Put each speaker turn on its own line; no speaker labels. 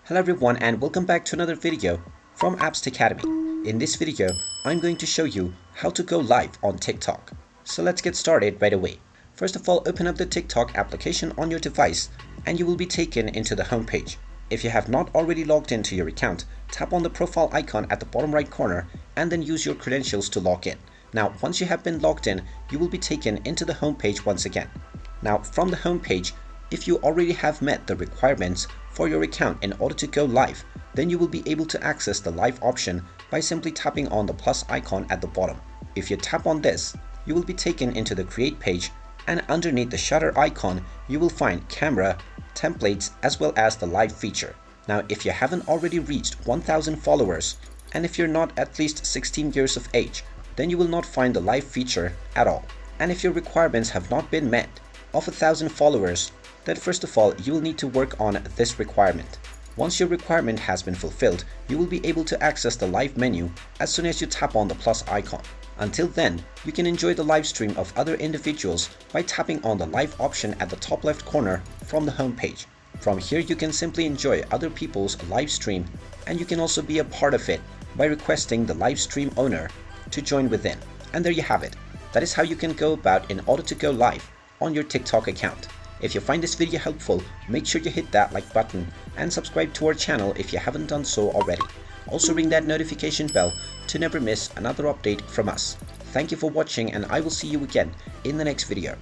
Hello everyone and welcome back to another video from Apps Academy. In this video, I'm going to show you how to go live on TikTok. So let's get started right away. First of all, open up the TikTok application on your device and you will be taken into the home page. If you have not already logged into your account, tap on the profile icon at the bottom right corner and then use your credentials to log in. Now, once you have been logged in, you will be taken into the home page once again. Now, from the home page, if you already have met the requirements for your account in order to go live, then you will be able to access the live option by simply tapping on the plus icon at the bottom. If you tap on this, you will be taken into the create page, and underneath the shutter icon, you will find camera, templates, as well as the live feature. Now, if you haven't already reached 1,000 followers, and if you're not at least 16 years of age, then you will not find the live feature at all. And if your requirements have not been met of 1,000 followers, then first of all, you will need to work on this requirement. Once your requirement has been fulfilled, you will be able to access the live menu as soon as you tap on the plus icon. Until then, you can enjoy the live stream of other individuals by tapping on the live option at the top left corner from the home page. From here, you can simply enjoy other people's live stream, and you can also be a part of it by requesting the live stream owner to join within. And there you have it. That is how you can go about in order to go live on your TikTok account. If you find this video helpful, make sure you hit that like button and subscribe to our channel if you haven't done so already. Also ring that notification bell to never miss another update from us. Thank you for watching and I will see you again in the next video.